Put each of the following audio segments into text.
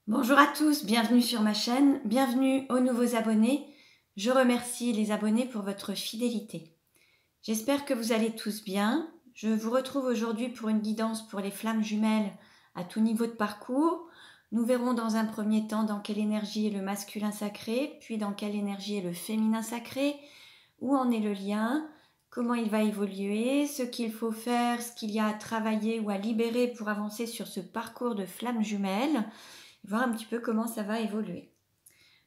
Bonjour à tous, bienvenue sur ma chaîne, bienvenue aux nouveaux abonnés. Je remercie les abonnés pour votre fidélité. J'espère que vous allez tous bien. Je vous retrouve aujourd'hui pour une guidance pour les flammes jumelles à tout niveau de parcours. Nous verrons dans un premier temps dans quelle énergie est le masculin sacré, puis dans quelle énergie est le féminin sacré, où en est le lien, comment il va évoluer, ce qu'il faut faire, ce qu'il y a à travailler ou à libérer pour avancer sur ce parcours de flammes jumelles. Voir un petit peu comment ça va évoluer.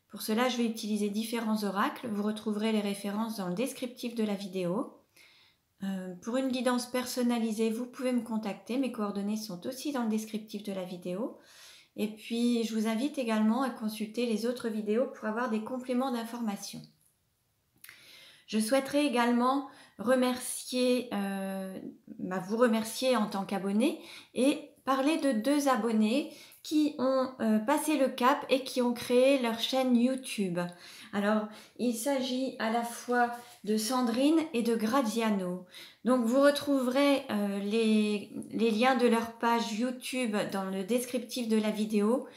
Pour cela, je vais utiliser différents oracles. Vous retrouverez les références dans le descriptif de la vidéo. Pour une guidance personnalisée, vous pouvez me contacter. Mes coordonnées sont aussi dans le descriptif de la vidéo. Et puis, je vous invite également à consulter les autres vidéos pour avoir des compléments d'information. Je souhaiterais également vous remercier en tant qu'abonné et parler de 2 abonnés qui ont passé le cap et qui ont créé leur chaîne YouTube. Alors, il s'agit à la fois de Sandrine et de Graziano. Donc, vous retrouverez les liens de leur page YouTube dans le descriptif de la vidéo.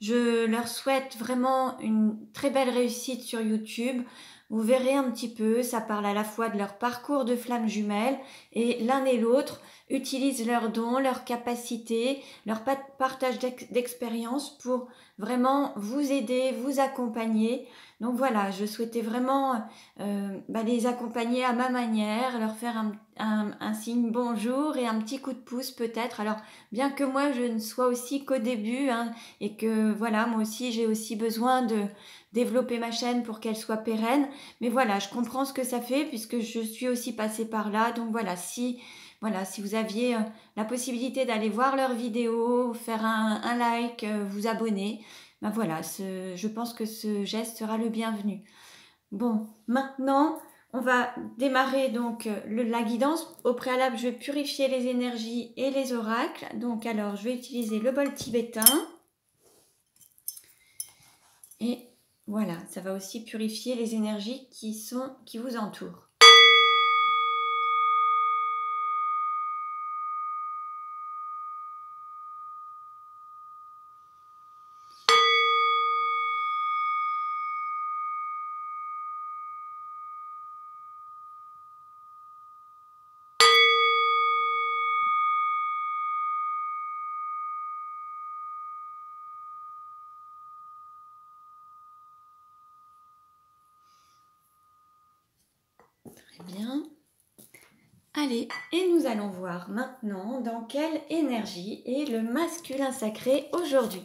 Je leur souhaite vraiment une très belle réussite sur YouTube. Vous verrez un petit peu, ça parle à la fois de leur parcours de flammes jumelles et l'un et l'autre utilisent leurs dons, leurs capacités, leur partage d'expérience pour vraiment vous aider, vous accompagner. Donc voilà, je souhaitais vraiment les accompagner à ma manière, leur faire un signe bonjour et un petit coup de pouce peut-être. Alors bien que moi je ne sois aussi qu'au début et que voilà, moi aussi j'ai aussi besoin de développer ma chaîne pour qu'elle soit pérenne. Mais voilà, je comprends ce que ça fait puisque je suis aussi passée par là. Donc voilà, si vous aviez la possibilité d'aller voir leurs vidéos, faire un like, vous abonner, ben voilà, je pense que ce geste sera le bienvenu. Bon, maintenant, on va démarrer donc la guidance. Au préalable, je vais purifier les énergies et les oracles. Donc alors, je vais utiliser le bol tibétain. Et voilà, ça va aussi purifier les énergies qui vous entourent. Très bien. Allez, et nous allons voir maintenant dans quelle énergie est le masculin sacré aujourd'hui.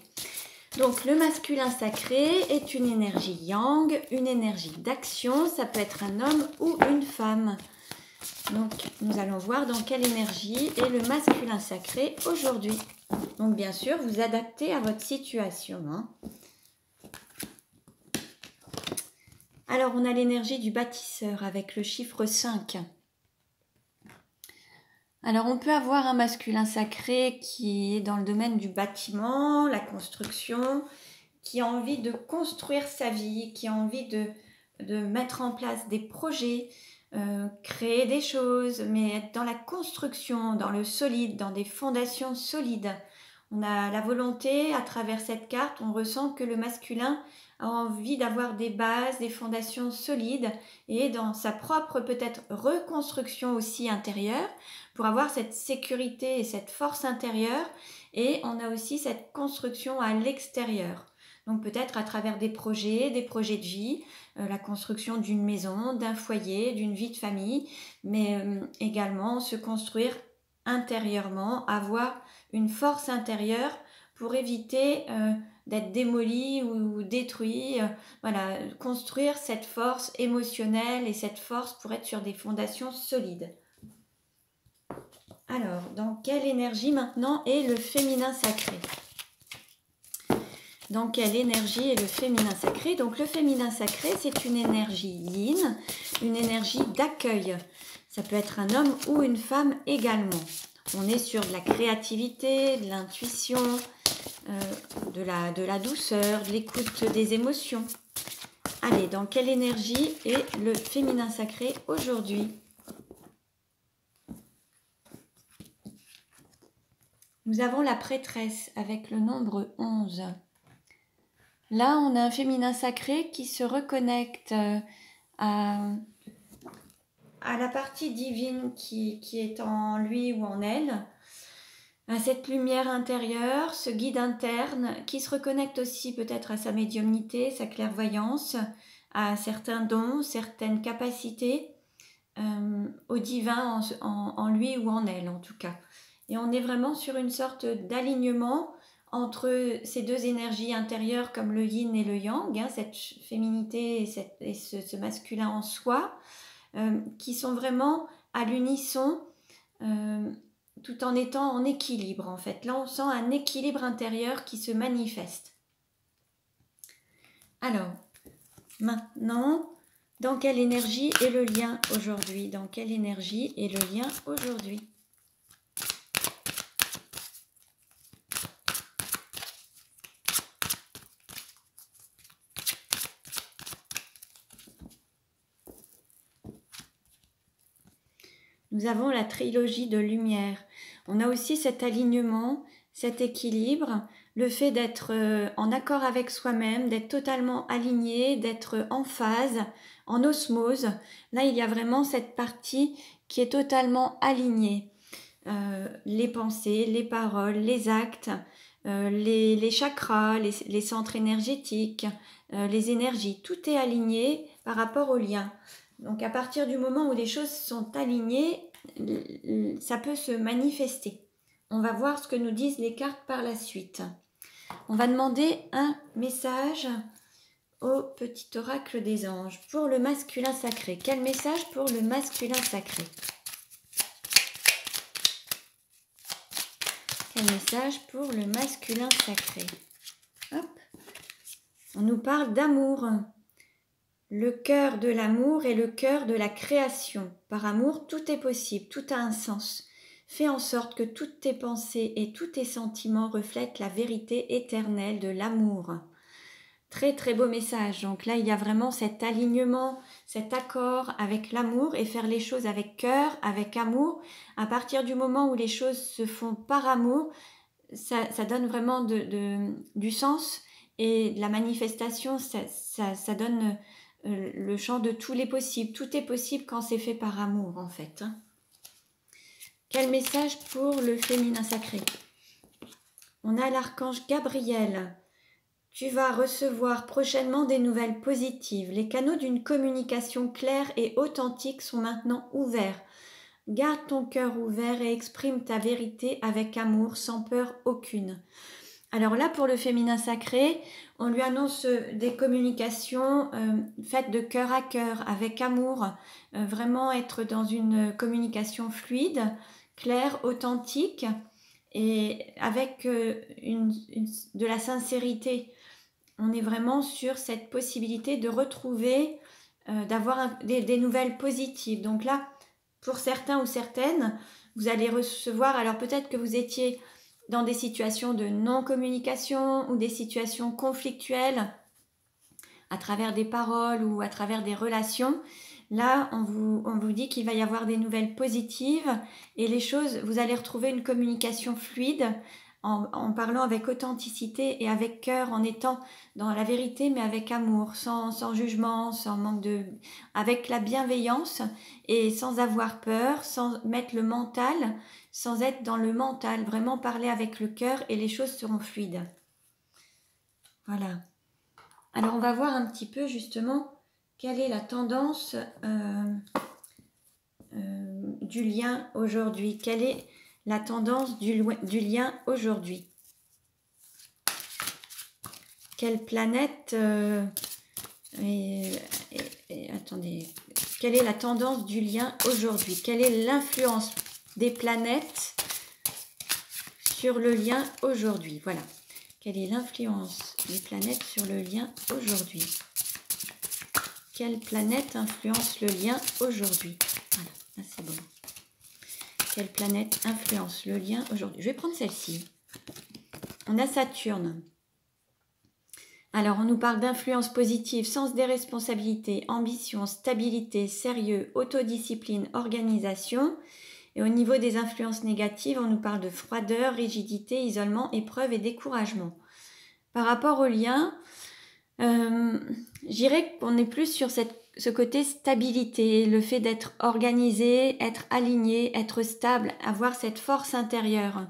Donc le masculin sacré est une énergie yang, une énergie d'action, ça peut être un homme ou une femme. Donc nous allons voir dans quelle énergie est le masculin sacré aujourd'hui. Donc bien sûr, vous adaptez à votre situation. Alors on a l'énergie du bâtisseur avec le chiffre 5. Alors on peut avoir un masculin sacré qui est dans le domaine du bâtiment, la construction, qui a envie de construire sa vie, qui a envie de mettre en place des projets, créer des choses, mais être dans la construction, dans le solide, dans des fondations solides. On a la volonté, à travers cette carte, on ressent que le masculin a envie d'avoir des bases, des fondations solides et dans sa propre peut-être reconstruction aussi intérieure pour avoir cette sécurité et cette force intérieure, et on a aussi cette construction à l'extérieur. Donc peut-être à travers des projets de vie, la construction d'une maison, d'un foyer, d'une vie de famille, mais également se construire intérieurement, avoir une force intérieure pour éviter d'être démoli ou détruit. Voilà, construire cette force émotionnelle et cette force pour être sur des fondations solides. Alors, dans quelle énergie maintenant est le féminin sacré ? Dans quelle énergie est le féminin sacré ? Donc le féminin sacré, c'est une énergie yin, une énergie d'accueil. Ça peut être un homme ou une femme également. On est sur de la créativité, de l'intuition, de la douceur, de l'écoute des émotions. Allez, dans quelle énergie est le féminin sacré aujourd'hui ? Nous avons la prêtresse avec le nombre 11. Là, on a un féminin sacré qui se reconnecte à la partie divine qui est en lui ou en elle, à cette lumière intérieure, ce guide interne qui se reconnecte aussi peut-être à sa médiumnité, sa clairvoyance, à certains dons, certaines capacités, au divin en lui ou en elle en tout cas. Et on est vraiment sur une sorte d'alignement entre ces deux énergies intérieures comme le yin et le yang, hein, cette féminité et ce masculin en soi, qui sont vraiment à l'unisson, tout en étant en équilibre en fait. Là on sent un équilibre intérieur qui se manifeste. Alors, maintenant, dans quelle énergie est le lien aujourd'hui? Dans quelle énergie est le lien aujourd'hui? Nous avons la trilogie de lumière. On a aussi cet alignement, cet équilibre, le fait d'être en accord avec soi-même, d'être totalement aligné, d'être en phase, en osmose. Là, il y a vraiment cette partie qui est totalement alignée. Les pensées, les paroles, les actes, les chakras, les centres énergétiques, les énergies, tout est aligné par rapport au lien. Donc à partir du moment où les choses sont alignées, ça peut se manifester. On va voir ce que nous disent les cartes par la suite. On va demander un message au petit oracle des anges pour le masculin sacré. Quel message pour le masculin sacré? Quel message pour le masculin sacré? Hop. On nous parle d'amour. Le cœur de l'amour est le cœur de la création. Par amour, tout est possible, tout a un sens. Fais en sorte que toutes tes pensées et tous tes sentiments reflètent la vérité éternelle de l'amour. Très très beau message. Donc là, il y a vraiment cet alignement, cet accord avec l'amour et faire les choses avec cœur, avec amour. À partir du moment où les choses se font par amour, ça donne vraiment du sens et la manifestation, ça donne le champ de tous les possibles. Tout est possible quand c'est fait par amour en fait. Quel message pour le féminin sacré? On a l'archange Gabriel. Tu vas recevoir prochainement des nouvelles positives. Les canaux d'une communication claire et authentique sont maintenant ouverts. Garde ton cœur ouvert et exprime ta vérité avec amour, sans peur aucune. Alors là, pour le féminin sacré, on lui annonce des communications faites de cœur à cœur, avec amour, vraiment être dans une communication fluide, claire, authentique et avec de la sincérité. On est vraiment sur cette possibilité de retrouver, d'avoir des nouvelles positives. Donc là, pour certains ou certaines, vous allez recevoir, alors peut-être que vous étiez dans des situations de non-communication ou des situations conflictuelles à travers des paroles ou à travers des relations. Là, on vous dit qu'il va y avoir des nouvelles positives et les choses, vous allez retrouver une communication fluide en parlant avec authenticité et avec cœur, en étant dans la vérité mais avec amour, sans jugement, sans manque avec la bienveillance et sans avoir peur, sans mettre le mental, sans être dans le mental, vraiment parler avec le cœur et les choses seront fluides. Voilà. Alors on va voir un petit peu justement quelle est la tendance du lien aujourd'hui. Quelle est la tendance du lien aujourd'hui? Quelle planète attendez, quelle est la tendance du lien aujourd'hui? Quelle est l'influence des planètes sur le lien aujourd'hui? Voilà. Quelle est l'influence des planètes sur le lien aujourd'hui? Quelle planète influence le lien aujourd'hui? Voilà, là c'est bon. Quelle planète influence le lien aujourd'hui? Je vais prendre celle-ci. On a Saturne. Alors, on nous parle d'influence positive, sens des responsabilités, ambition, stabilité, sérieux, autodiscipline, organisation. Et au niveau des influences négatives, on nous parle de froideur, rigidité, isolement, épreuve et découragement. Par rapport au lien, Je dirais qu'on est plus sur ce côté stabilité, le fait d'être organisé, être aligné, être stable, avoir cette force intérieure.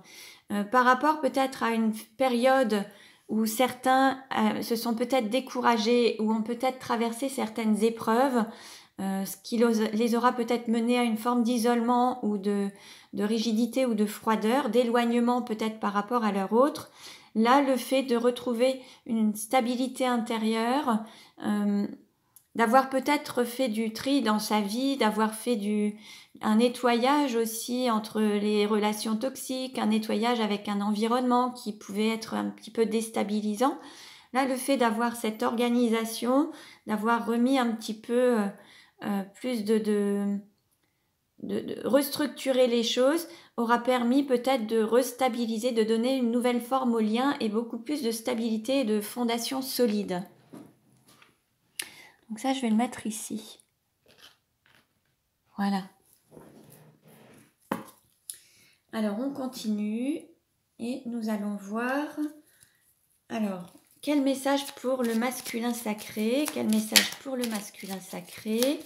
Par rapport peut-être à une période où certains se sont peut-être découragés ou ont peut-être traversé certaines épreuves, ce qui les aura peut-être menés à une forme d'isolement ou de rigidité ou de froideur, d'éloignement peut-être par rapport à leur autre. Là, le fait de retrouver une stabilité intérieure, d'avoir peut-être fait du tri dans sa vie, d'avoir fait un nettoyage aussi entre les relations toxiques, un nettoyage avec un environnement qui pouvait être un petit peu déstabilisant. Là, le fait d'avoir cette organisation, d'avoir remis un petit peu plus de restructurer les choses aura permis peut-être de restabiliser, de donner une nouvelle forme au lien et beaucoup plus de stabilité et de fondation solide. Donc ça, je vais le mettre ici. Voilà. Alors, on continue et nous allons voir. Alors, quel message pour le masculin sacré? Quel message pour le masculin sacré?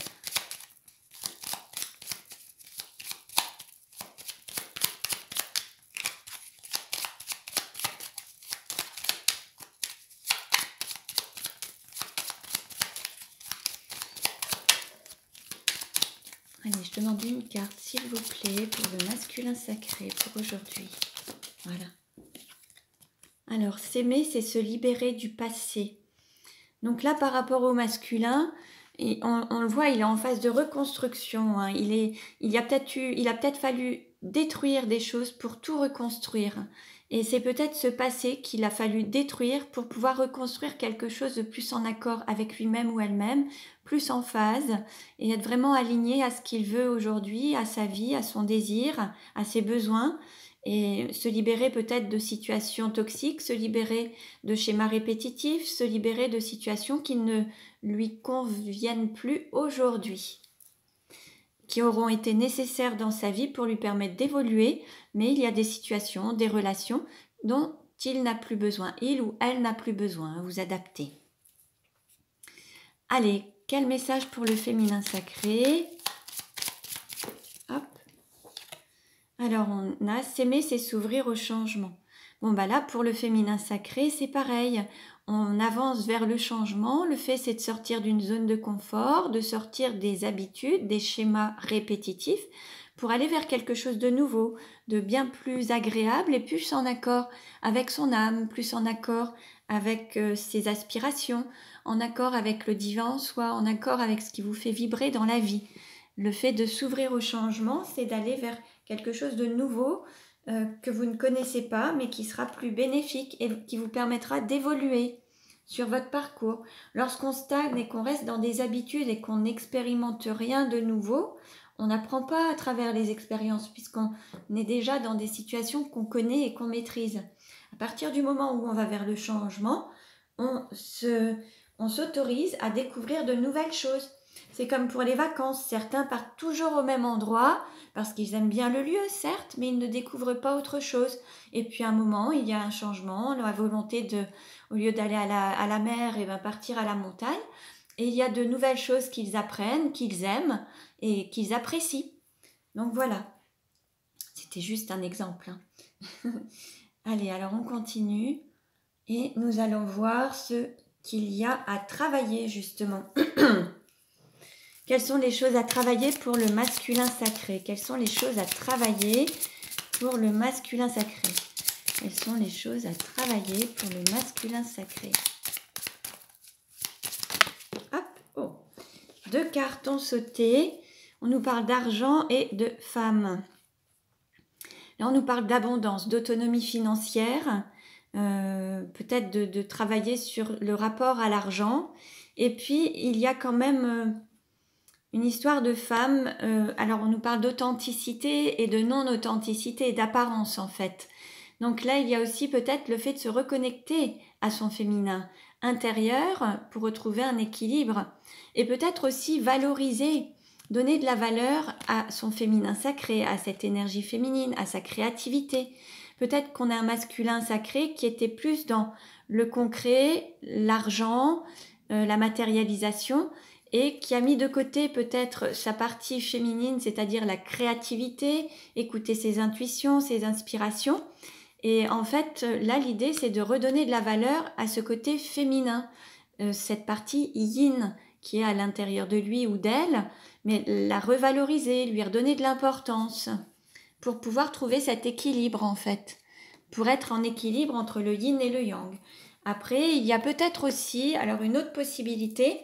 Allez, je demande une carte, s'il vous plaît, pour le masculin sacré pour aujourd'hui. Voilà. Alors, s'aimer, c'est se libérer du passé. Donc là, par rapport au masculin, et on le voit, il est en phase de reconstruction. Hein. Il a peut-être fallu détruire des choses pour tout reconstruire. Et c'est peut-être ce passé qu'il a fallu détruire pour pouvoir reconstruire quelque chose de plus en accord avec lui-même ou elle-même, plus en phase, et être vraiment aligné à ce qu'il veut aujourd'hui, à sa vie, à son désir, à ses besoins, et se libérer peut-être de situations toxiques, se libérer de schémas répétitifs, se libérer de situations qui ne lui conviennent plus aujourd'hui, qui auront été nécessaires dans sa vie pour lui permettre d'évoluer, mais il y a des situations, des relations dont il n'a plus besoin, il ou elle n'a plus besoin, vous adapter. Allez, quel message pour le féminin sacré? Hop. Alors, on a s'aimer, c'est s'ouvrir au changement. Bon, bah là, pour le féminin sacré, c'est pareil. On avance vers le changement. Le fait, c'est de sortir d'une zone de confort, de sortir des habitudes, des schémas répétitifs, pour aller vers quelque chose de nouveau, de bien plus agréable et plus en accord avec son âme, plus en accord avec ses aspirations, en accord avec le divin en soi, en accord avec ce qui vous fait vibrer dans la vie. Le fait de s'ouvrir au changement, c'est d'aller vers quelque chose de nouveau que vous ne connaissez pas, mais qui sera plus bénéfique et qui vous permettra d'évoluer sur votre parcours. Lorsqu'on stagne et qu'on reste dans des habitudes et qu'on n'expérimente rien de nouveau, on n'apprend pas à travers les expériences puisqu'on est déjà dans des situations qu'on connaît et qu'on maîtrise. À partir du moment où on va vers le changement, on s'autorise à découvrir de nouvelles choses. C'est comme pour les vacances, certains partent toujours au même endroit parce qu'ils aiment bien le lieu, certes, mais ils ne découvrent pas autre chose. Et puis à un moment, il y a un changement, la volonté de, au lieu d'aller à la mer, et partir à la montagne. Et il y a de nouvelles choses qu'ils apprennent, qu'ils aiment et qu'ils apprécient. Donc voilà, c'était juste un exemple. Hein. Allez, alors on continue et nous allons voir ce qu'il y a à travailler justement. Quelles sont les choses à travailler pour le masculin sacré? Quelles sont les choses à travailler pour le masculin sacré? Quelles sont les choses à travailler pour le masculin sacré? Hop, oh. 2 cartes ont sauté. On nous parle d'argent et de femme. Là, on nous parle d'abondance, d'autonomie financière, peut-être de travailler sur le rapport à l'argent. Et puis, il y a quand même une histoire de femme. Alors, on nous parle d'authenticité et de non-authenticité, d'apparence en fait. Donc là, il y a aussi peut-être le fait de se reconnecter à son féminin intérieur pour retrouver un équilibre. Et peut-être aussi valoriser, donner de la valeur à son féminin sacré, à cette énergie féminine, à sa créativité. peut-être qu'on a un masculin sacré qui était plus dans le concret, l'argent, la matérialisation, et qui a mis de côté peut-être sa partie féminine, c'est-à-dire la créativité, écouter ses intuitions, ses inspirations. Et en fait, là, l'idée, c'est de redonner de la valeur à ce côté féminin, cette partie yin qui est à l'intérieur de lui ou d'elle, mais la revaloriser, lui redonner de l'importance pour pouvoir trouver cet équilibre en fait, pour être en équilibre entre le yin et le yang. Après, il y a peut-être aussi, alors une autre possibilité,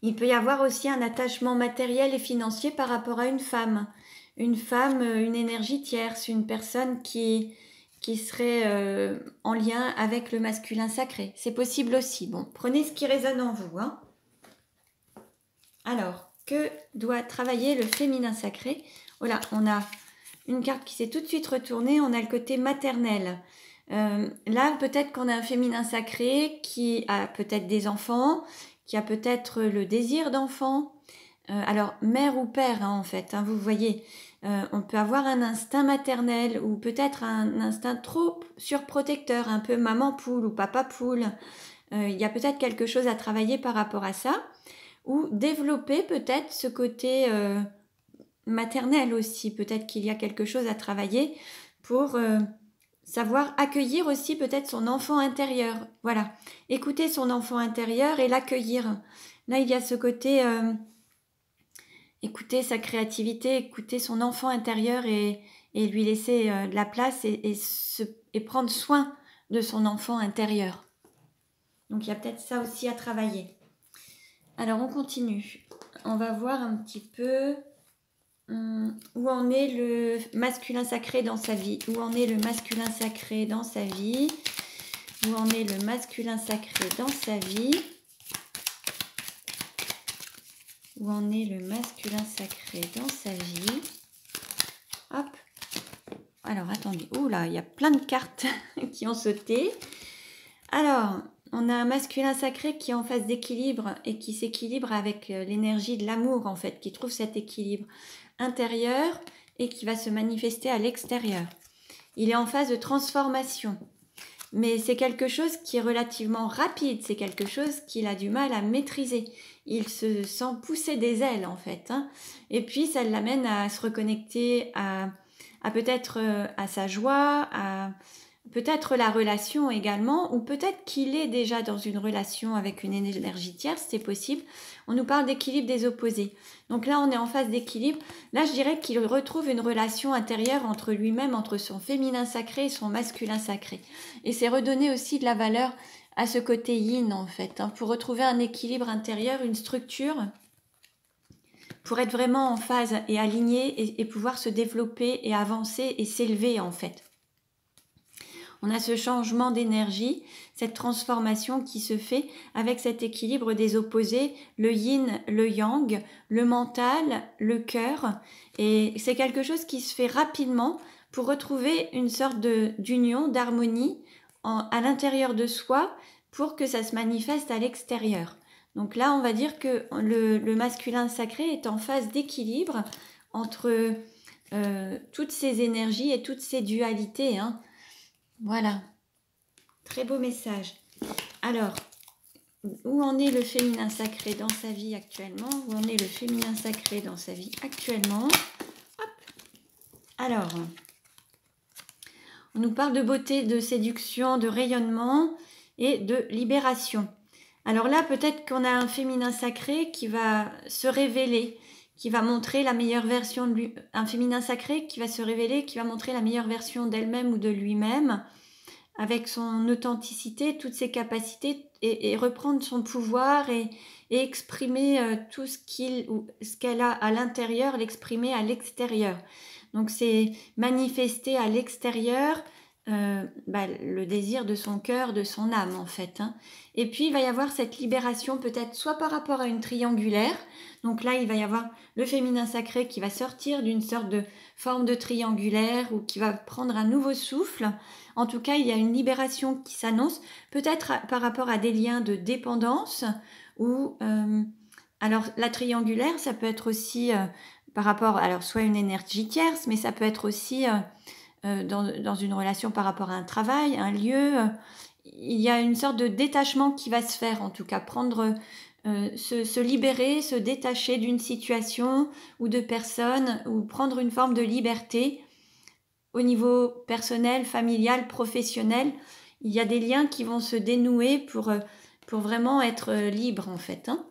il peut y avoir aussi un attachement matériel et financier par rapport à une femme. Une femme, une énergie tierce, une personne qui serait en lien avec le masculin sacré. C'est possible aussi. Bon, prenez ce qui résonne en vous. Hein. Alors, que doit travailler le féminin sacré? Voilà, on a une carte qui s'est tout de suite retournée. On a le côté maternel. Là, peut-être qu'on a un féminin sacré qui a peut-être des enfants, qui a peut-être le désir d'enfant. Alors, mère ou père, hein, en fait, hein, vous voyez, on peut avoir un instinct maternel ou peut-être un instinct trop surprotecteur, un peu maman poule ou papa poule. Il y a peut-être quelque chose à travailler par rapport à ça, ou développer peut-être ce côté maternel aussi. Peut-être qu'il y a quelque chose à travailler pour savoir accueillir aussi peut-être son enfant intérieur. Voilà, écouter son enfant intérieur et l'accueillir. Là, il y a ce côté écouter sa créativité, écouter son enfant intérieur et lui laisser de la place et prendre soin de son enfant intérieur. Donc, il y a peut-être ça aussi à travailler. Alors, on continue. On va voir un petit peu où en est le masculin sacré dans sa vie. Où en est le masculin sacré dans sa vie. Où en est le masculin sacré dans sa vie. Où en est le masculin sacré dans sa vie. Hop. Alors, attendez. Ouh là, il y a plein de cartes qui ont sauté. Alors, on a un masculin sacré qui est en phase d'équilibre et qui s'équilibre avec l'énergie de l'amour, en fait, qui trouve cet équilibre intérieur et qui va se manifester à l'extérieur. Il est en phase de transformation. Mais c'est quelque chose qui est relativement rapide, c'est quelque chose qu'il a du mal à maîtriser. Il se sent pousser des ailes en fait. Hein. Et puis ça l'amène à se reconnecter à peut-être à sa joie, à peut-être la relation également, ou peut-être qu'il est déjà dans une relation avec une énergie tierce, c'est possible. On nous parle d'équilibre des opposés. Donc là, on est en phase d'équilibre. Là, je dirais qu'il retrouve une relation intérieure entre lui-même, entre son féminin sacré et son masculin sacré. Et c'est redonner aussi de la valeur à ce côté yin, en fait, hein, pour retrouver un équilibre intérieur, une structure, pour être vraiment en phase et aligné et pouvoir se développer et avancer et s'élever, en fait. On a ce changement d'énergie, cette transformation qui se fait avec cet équilibre des opposés, le yin, le yang, le mental, le cœur. Et c'est quelque chose qui se fait rapidement pour retrouver une sorte d'union, d'harmonie à l'intérieur de soi pour que ça se manifeste à l'extérieur. Donc là, on va dire que le masculin sacré est en phase d'équilibre entre toutes ces énergies et toutes ces dualités, hein. Voilà, très beau message. Alors, où en est le féminin sacré dans sa vie actuellement? Où en est le féminin sacré dans sa vie actuellement? Hop. Alors, on nous parle de beauté, de séduction, de rayonnement et de libération. Alors là, peut-être qu'on a un féminin sacré qui va se révéler, qui va montrer la meilleure version de lui, un féminin sacré qui va se révéler, qui va montrer la meilleure version d'elle-même ou de lui-même, avec son authenticité, toutes ses capacités, et reprendre son pouvoir et exprimer tout ce qu'elle a à l'intérieur, l'exprimer à l'extérieur. Donc c'est manifester à l'extérieur le désir de son cœur, de son âme en fait. Hein. Et puis il va y avoir cette libération peut-être soit par rapport à une triangulaire, donc là il va y avoir le féminin sacré qui va sortir d'une sorte de forme de triangulaire ou qui va prendre un nouveau souffle. En tout cas il y a une libération qui s'annonce, peut-être par rapport à des liens de dépendance ou alors la triangulaire ça peut être aussi par rapport, alors soit une énergie tierce, mais ça peut être aussi dans une relation par rapport à un travail, un lieu. Il y a une sorte de détachement qui va se faire, en tout cas, se libérer, se détacher d'une situation ou de personne, ou prendre une forme de liberté au niveau personnel, familial, professionnel. Il y a des liens qui vont se dénouer pour vraiment être libre, en fait. Hein.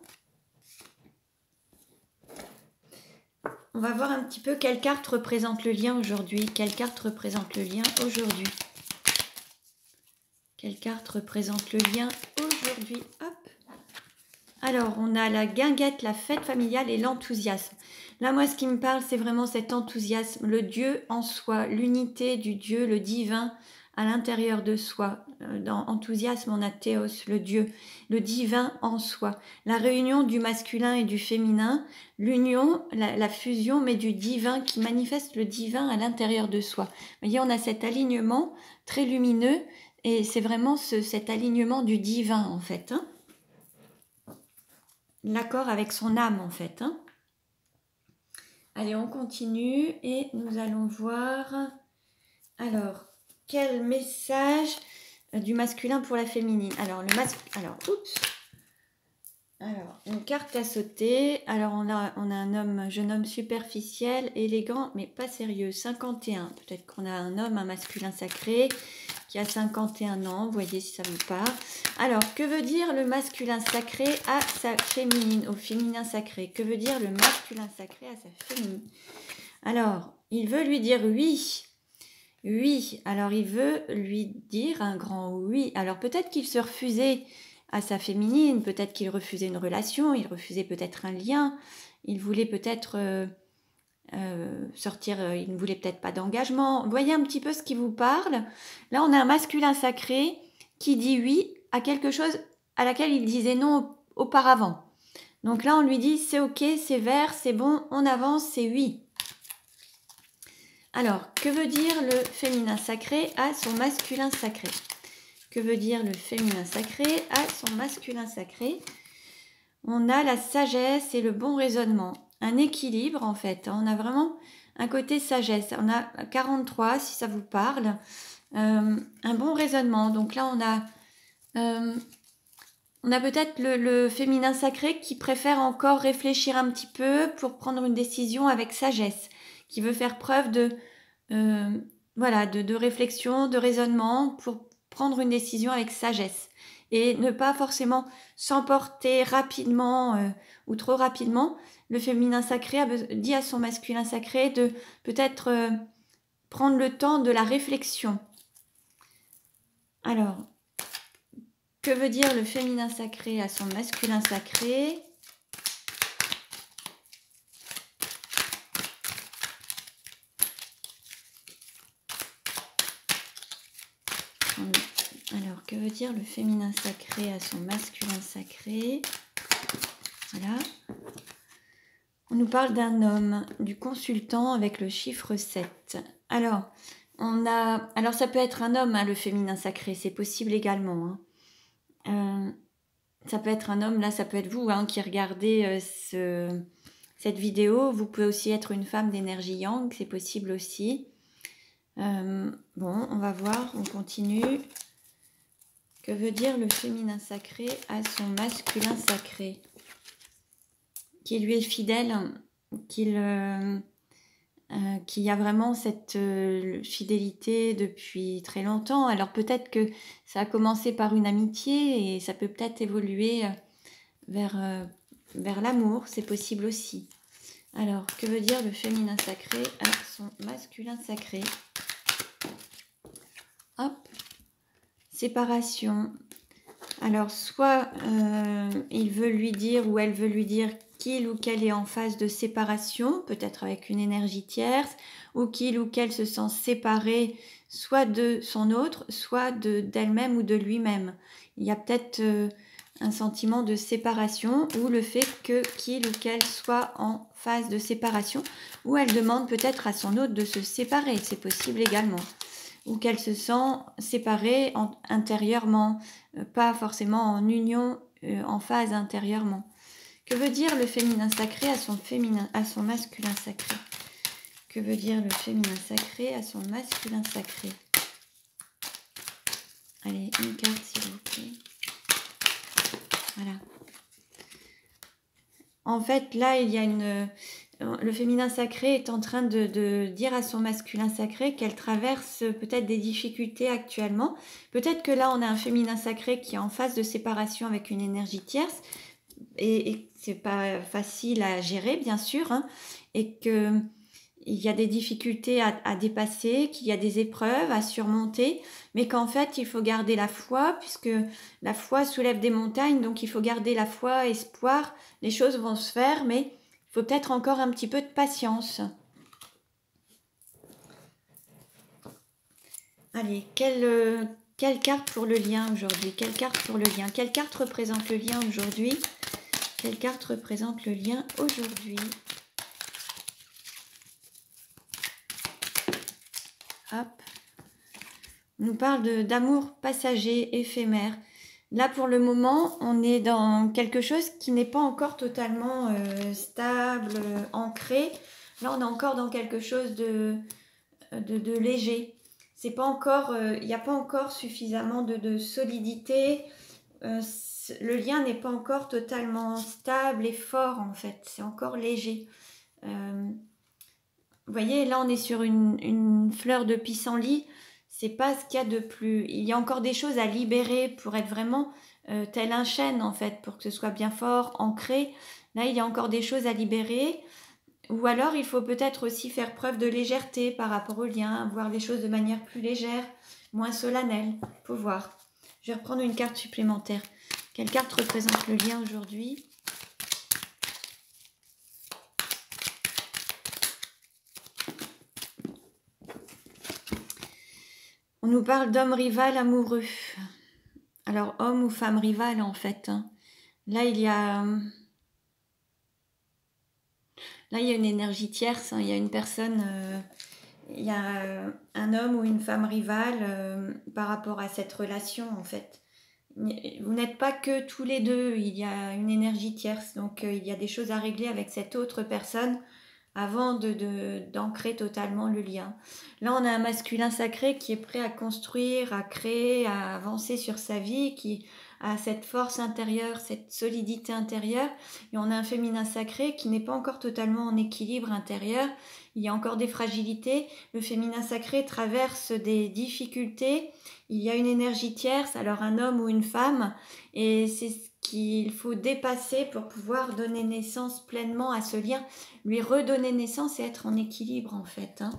On va voir un petit peu quelle carte représente le lien aujourd'hui. Quelle carte représente le lien aujourd'hui? Quelle carte représente le lien aujourd'hui? Hop. Alors, on a la guinguette, la fête familiale et l'enthousiasme. Là, moi, ce qui me parle, c'est vraiment cet enthousiasme, le Dieu en soi, l'unité du Dieu, le divin à l'intérieur de soi. Dans enthousiasme, on a théos, le Dieu, le divin en soi. La réunion du masculin et du féminin, l'union, la fusion, mais du divin qui manifeste le divin à l'intérieur de soi. Vous voyez, on a cet alignement très lumineux et c'est vraiment cet alignement du divin, en fait. Hein. L'accord avec son âme, en fait. Hein. Allez, on continue et nous allons voir. Alors, quel message du masculin pour la féminine? Alors, une carte à sauter. Alors, on a un jeune homme superficiel, élégant, mais pas sérieux. 51. Peut-être qu'on a un masculin sacré qui a 51 ans. Vous voyez si ça vous parle. Alors, que veut dire le masculin sacré à sa féminine, au féminin sacré? Que veut dire le masculin sacré à sa féminine? Alors, il veut lui dire oui. Oui, alors il veut lui dire un grand oui. Alors peut-être qu'il se refusait à sa féminine, peut-être qu'il refusait une relation, il refusait peut-être un lien, il voulait peut-être sortir, il ne voulait peut-être pas d'engagement. Voyez un petit peu ce qui vous parle. Là, on a un masculin sacré qui dit oui à quelque chose à laquelle il disait non auparavant. Donc là, on lui dit c'est ok, c'est vert, c'est bon, on avance, c'est oui. Alors, que veut dire le féminin sacré à son masculin sacré? Que veut dire le féminin sacré à son masculin sacré? On a la sagesse et le bon raisonnement. Un équilibre, en fait. On a vraiment un côté sagesse. On a 43, si ça vous parle. Un bon raisonnement. Donc là, on a peut-être le féminin sacré qui préfère encore réfléchir un petit peu pour prendre une décision avec sagesse, qui veut faire preuve de réflexion, de raisonnement pour prendre une décision avec sagesse et ne pas forcément s'emporter rapidement ou trop rapidement. Le féminin sacré dit à son masculin sacré de peut-être prendre le temps de la réflexion. Alors, que veut dire le féminin sacré à son masculin sacré? Alors, que veut dire le féminin sacré à son masculin sacré? Voilà. On nous parle d'un homme, du consultant avec le chiffre 7. Alors, ça peut être un homme, hein, le féminin sacré, c'est possible également. Hein. Ça peut être un homme, là, ça peut être vous qui regardez cette vidéo. Vous pouvez aussi être une femme d'énergie yang, c'est possible aussi. Bon, on va voir, on continue. Que veut dire le féminin sacré à son masculin sacré? Qui lui est fidèle, qui a vraiment cette fidélité depuis très longtemps. Alors peut-être que ça a commencé par une amitié et ça peut peut-être évoluer vers l'amour, c'est possible aussi. Alors, que veut dire le féminin sacré à son masculin sacré? Hop. Séparation. Alors, soit il veut lui dire ou elle veut lui dire qu'il ou qu'elle est en phase de séparation, peut-être avec une énergie tierce, ou qu'il ou qu'elle se sent séparé soit de son autre, soit d'elle-même ou de lui-même. Il y a peut-être un sentiment de séparation ou le fait qu'il ou qu'elle soit en phase de séparation, ou elle demande peut-être à son autre de se séparer, c'est possible également. Ou qu'elle se sent séparée intérieurement, pas forcément en union, en phase intérieurement. Que veut dire le féminin sacré à son masculin sacré? que veut dire le féminin sacré à son masculin sacré? Allez, une carte s'il vous plaît. Voilà. En fait, là, il y a le féminin sacré est en train de dire à son masculin sacré qu'elle traverse peut-être des difficultés actuellement. Peut-être que là, on a un féminin sacré qui est en phase de séparation avec une énergie tierce. Et c'est pas facile à gérer, bien sûr. Hein, et que il y a des difficultés à dépasser, qu'il y a des épreuves à surmonter, mais qu'en fait, il faut garder la foi, puisque la foi soulève des montagnes, donc il faut garder la foi, espoir, les choses vont se faire, mais il faut peut-être encore un petit peu de patience. Allez, quelle carte pour le lien aujourd'hui? Quelle carte pour le lien? Quelle carte représente le lien aujourd'hui? Quelle carte représente le lien aujourd'hui? Hop. On nous parle d'amour passager, éphémère. Là, pour le moment, on est dans quelque chose qui n'est pas encore totalement stable, ancré. Là, on est encore dans quelque chose de léger. C'est pas encore, il n'y a pas encore suffisamment de solidité. Le lien n'est pas encore totalement stable et fort, en fait. C'est encore léger. Vous voyez, là, on est sur une fleur de pissenlit. C'est pas ce qu'il y a de plus. Il y a encore des choses à libérer pour être vraiment tel un chêne, en fait, pour que ce soit bien fort, ancré. Là, il y a encore des choses à libérer. Ou alors, il faut peut-être aussi faire preuve de légèreté par rapport au lien, voir les choses de manière plus légère, moins solennelle. Il faut voir. Je vais reprendre une carte supplémentaire. Quelle carte représente le lien aujourd'hui ? On nous parle d'homme rival amoureux. Alors, homme ou femme rivale, en fait. Hein. Là, il y a une énergie tierce. Hein. Il y a une personne, il y a un homme ou une femme rivale par rapport à cette relation, en fait. Vous n'êtes pas que tous les deux. Il y a une énergie tierce. Donc, il y a des choses à régler avec cette autre personne avant d'ancrer totalement le lien. Là, on a un masculin sacré qui est prêt à construire, à créer, à avancer sur sa vie, qui a cette force intérieure, cette solidité intérieure. Et on a un féminin sacré qui n'est pas encore totalement en équilibre intérieur. Il y a encore des fragilités. Le féminin sacré traverse des difficultés. Il y a une énergie tierce, alors un homme ou une femme. Et c'est ce qu'il faut dépasser pour pouvoir donner naissance pleinement à ce lien, lui redonner naissance et être en équilibre en fait. Hein.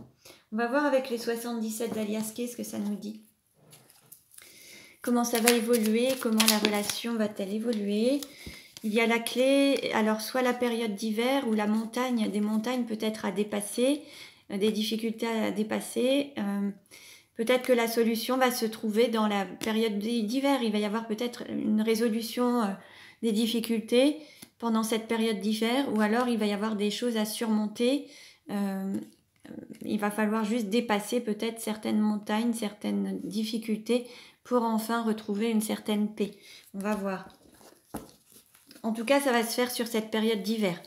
On va voir avec les 77 d'Aliaské ce que ça nous dit. Comment ça va évoluer, comment la relation va-t-elle évoluer. Il y a la clé, alors soit la période d'hiver où la montagne, des montagnes peut-être à dépasser, des difficultés à dépasser. Peut-être que la solution va se trouver dans la période d'hiver. Il va y avoir peut-être une résolution des difficultés pendant cette période d'hiver, ou alors il va y avoir des choses à surmonter. Il va falloir juste dépasser peut-être certaines montagnes, certaines difficultés pour enfin retrouver une certaine paix. On va voir. En tout cas, ça va se faire sur cette période d'hiver.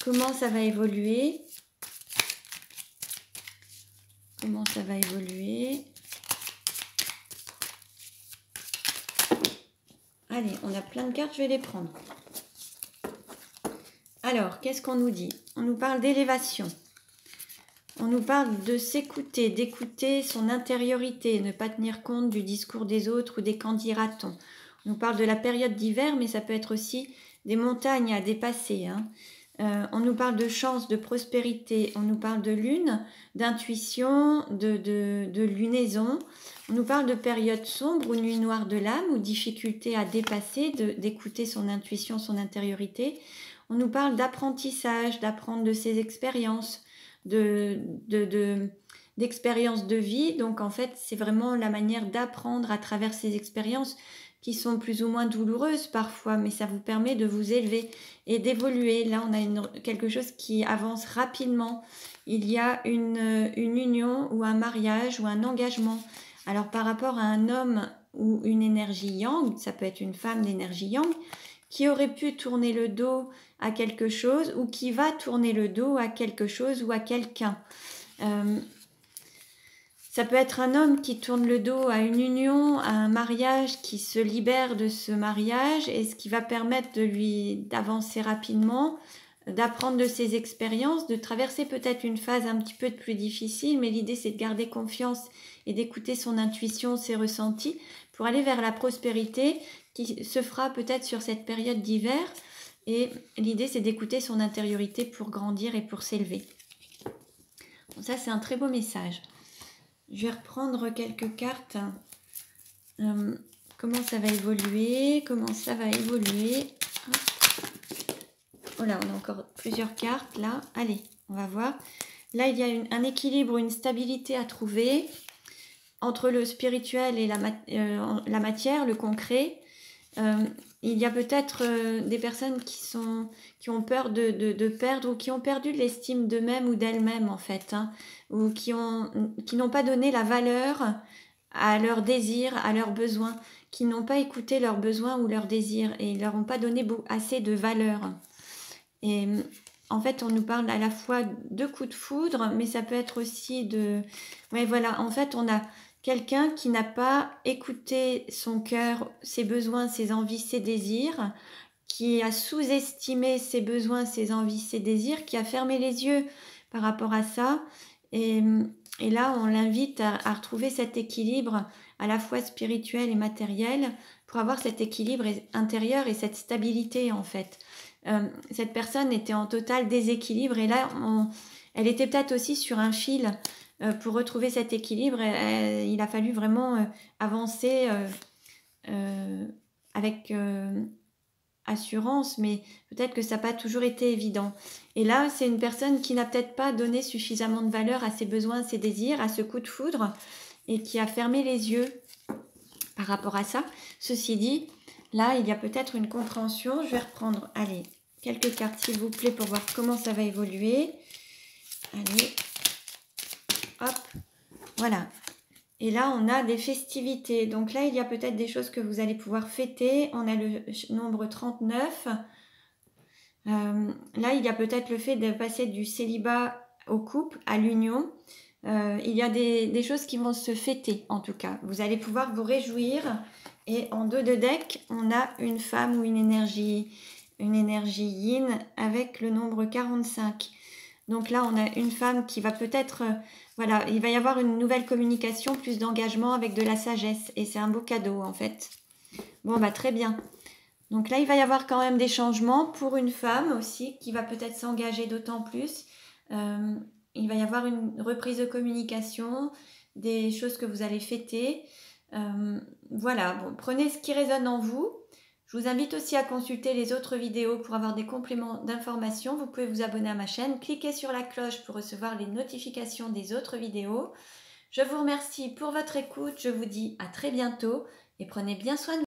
Comment ça va évoluer ? Comment ça va évoluer ? Allez, on a plein de cartes, je vais les prendre. Alors, qu'est-ce qu'on nous dit ? On nous parle d'élévation. On nous parle de s'écouter, d'écouter son intériorité, ne pas tenir compte du discours des autres ou des qu'en dira-t-on. On nous parle de la période d'hiver, mais ça peut être aussi des montagnes à dépasser. Hein. On nous parle de chance, de prospérité, on nous parle de lune, d'intuition, de lunaison. On nous parle de période sombre ou nuit noire de l'âme ou difficulté à dépasser, d'écouter son intuition, son intériorité. On nous parle d'apprentissage, d'apprendre de ses expériences, d'expériences de vie. Donc en fait, c'est vraiment la manière d'apprendre à travers ces expériences qui sont plus ou moins douloureuses parfois, mais ça vous permet de vous élever et d'évoluer. Là, on a quelque chose qui avance rapidement. Il y a une union ou un mariage ou un engagement. Alors, par rapport à un homme ou une énergie yang, ça peut être une femme d'énergie yang, qui aurait pu tourner le dos à quelque chose ou qui va tourner le dos à quelque chose ou à quelqu'un. Ça peut être un homme qui tourne le dos à une union, à un mariage, qui se libère de ce mariage et ce qui va permettre de lui d'avancer rapidement, d'apprendre de ses expériences, de traverser peut-être une phase un petit peu plus difficile, mais l'idée c'est de garder confiance et d'écouter son intuition, ses ressentis, pour aller vers la prospérité qui se fera peut-être sur cette période d'hiver. Et l'idée c'est d'écouter son intériorité pour grandir et pour s'élever. Bon, ça c'est un très beau message. Je vais reprendre quelques cartes. Comment ça va évoluer? Comment ça va évoluer? Voilà, on a encore plusieurs cartes là. Allez, on va voir. Là, il y a un équilibre, une stabilité à trouver entre le spirituel et la matière, le concret. Il y a peut-être des personnes qui ont peur de perdre ou qui ont perdu l'estime d'eux-mêmes ou d'elles-mêmes en fait, hein, ou qui n'ont pas donné la valeur à leurs désirs, à leurs besoins, qui n'ont pas écouté leurs besoins ou leurs désirs et ils leur ont pas donné assez de valeur. Et en fait, on nous parle à la fois de coups de foudre, mais ça peut être aussi de... Ouais, voilà, en fait, on a quelqu'un qui n'a pas écouté son cœur, ses besoins, ses envies, ses désirs, qui a sous-estimé ses besoins, ses envies, ses désirs, qui a fermé les yeux par rapport à ça. Et là, on l'invite à retrouver cet équilibre à la fois spirituel et matériel pour avoir cet équilibre intérieur et cette stabilité en fait. Cette personne était en total déséquilibre et là, elle était peut-être aussi sur un fil pour retrouver cet équilibre. Il a fallu vraiment avancer avec assurance, mais peut-être que ça n'a pas toujours été évident. Et là, c'est une personne qui n'a peut-être pas donné suffisamment de valeur à ses besoins, ses désirs, à ce coup de foudre, et qui a fermé les yeux par rapport à ça. Ceci dit, là, il y a peut-être une compréhension. Je vais reprendre, allez, quelques cartes s'il vous plaît pour voir comment ça va évoluer. Allez, hop, voilà. Et là, on a des festivités. Donc là, il y a peut-être des choses que vous allez pouvoir fêter. On a le nombre 39. Là, il y a peut-être le fait de passer du célibat au couple, à l'union. Il y a des choses qui vont se fêter, en tout cas. Vous allez pouvoir vous réjouir. Et en dos de deck, on a une femme ou une énergie yin avec le nombre 45. Donc là, on a une femme qui va peut-être... voilà, il va y avoir une nouvelle communication, plus d'engagement avec de la sagesse. Et c'est un beau cadeau, en fait. Bon, bah très bien. Donc là, il va y avoir quand même des changements pour une femme aussi, qui va peut-être s'engager d'autant plus. Il va y avoir une reprise de communication, des choses que vous allez fêter. Voilà, bon, prenez ce qui résonne en vous. Je vous invite aussi à consulter les autres vidéos pour avoir des compléments d'informations. Vous pouvez vous abonner à ma chaîne, cliquez sur la cloche pour recevoir les notifications des autres vidéos. Je vous remercie pour votre écoute, je vous dis à très bientôt et prenez bien soin de vous.